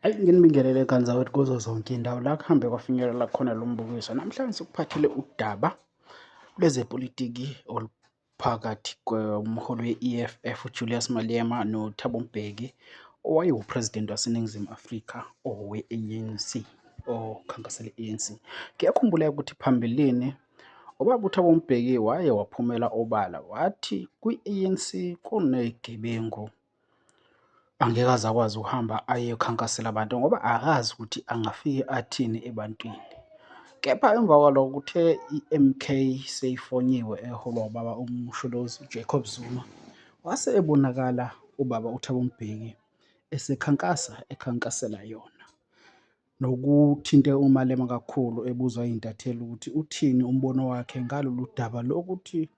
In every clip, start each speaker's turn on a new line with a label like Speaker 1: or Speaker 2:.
Speaker 1: Ayi nginibingelele kanzawethu kuzo zonke iy'ndawo la kuhambe kwafinyelela khona lo mbukiso. Namhlanje sikuphathele udaba lwezepolitiki oluphakathi komholi we-EFF uJulius Malema noThabo Mbeki, owayengu-president waseNingizimu Afrika owe-ANC, okhankasela i-ANC. Kuyakhumbuleka ukuthi phambilini ubaba uThabo Mbeki waye waphumela obala, wathi kwi-ANC kuney'gebengu, angeke aze akwazi ukuhamba ayokhankasela abantu ngoba akazi ukuthi angafike athini ebantwini. Kepha emva kwalokho kuthe i-MK seyifonyiwe eholwa ubaba uMsholozi Jacob Zuma, wase ebonakala ubaba uThabo Mbeki ekhankasela yona. Nokuthinte uMalema kakhulu, ebuzwa iy'ntatheli ukuthi uthini umbono wakhe ngalolu daba lokuthi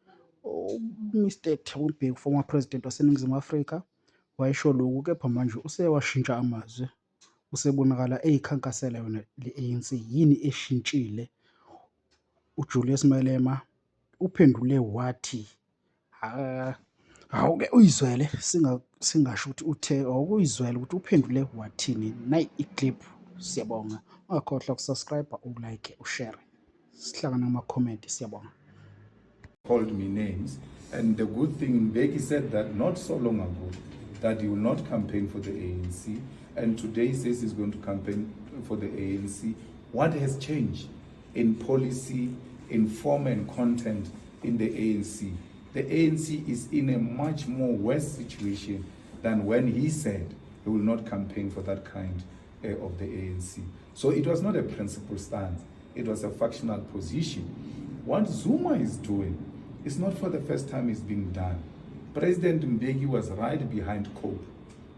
Speaker 1: uMr Thabo Mbeki, former president waseNingizimu Afrika, wayesho lokhu, kepha manje usewashintsha amazwi, usebonakala eyikhankasela yona le-ANC. Yini eshintshile? UJulius Malema uphendule wathi, awuke uyizwele, singasho ukuthi uthe, awuke uyizwele ukuthi uphendule wathini. Nayi i-clip, siyabonga. Ungakhohlwa ukusubscribe, ulike, ushare, sihlangana kuma-comment, siyabonga.
Speaker 2: Called me names, and the good thing, Mbeki said that not so long ago, that he will not campaign for the ANC, and today says he's going to campaign for the ANC. What has changed in policy, in form and content in the ANC? The ANC is in a much more worse situation than when he said he will not campaign for that kind of the ANC. So it was not a principled stance, it was a factional position. What Zuma is doing is not for the first time it's being done. President Mbeki was right behind COPE,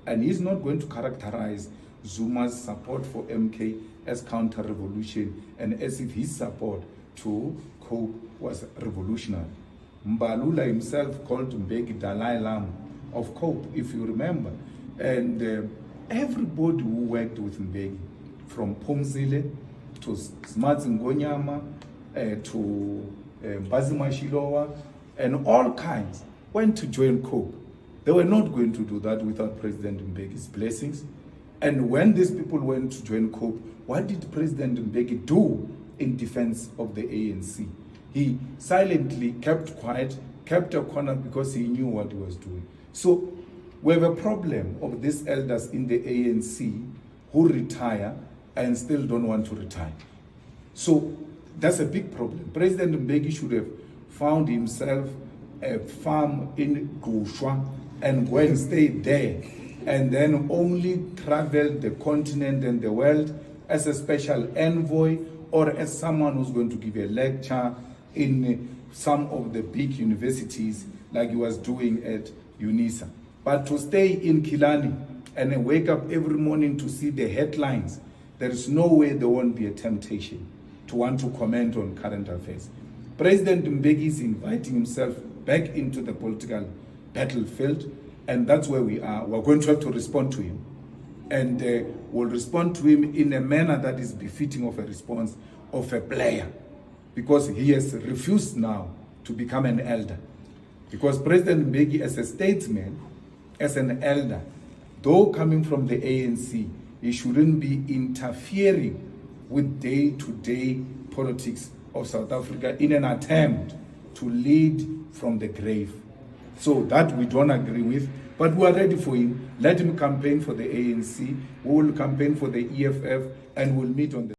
Speaker 2: and he's not going to characterize Zuma's support for MK as counter-revolution and as if his support to COPE was revolutionary. Mbalula himself called Mbeki Dalai Lama of COPE, if you remember. And everybody who worked with Mbeki, from Phumzile to Smuts Ngonyama to Mbazima Shilowa, and all kinds, went to join COPE. They were not going to do that without President Mbeki's blessings. And when these people went to join COPE, what did President Mbeki do in defense of the ANC? He silently kept quiet, kept a corner because he knew what he was doing. So we have a problem of these elders in the ANC who retire and still don't want to retire. So that's a big problem. President Mbeki should have found himself a farm in Gushwa and go and stay there, and then only travel the continent and the world as a special envoy or as someone who's going to give a lecture in some of the big universities like he was doing at UNISA. But to stay in Kilani and wake up every morning to see the headlines, there is no way there won't be a temptation to want to comment on current affairs. President Mbeki is inviting himself back into the political battlefield, and that's where we are. We're going to have to respond to him, and we'll respond to him in a manner that is befitting of a response of a player, because he has refused now to become an elder. Because President Mbeki, as a statesman, as an elder, though coming from the ANC, he shouldn't be interfering with day-to-day politics of South Africa in an attempt to lead from the grave. So that we don't agree with, but we are ready for him. Let him campaign for the ANC, we will campaign for the EFF, and we'll meet on the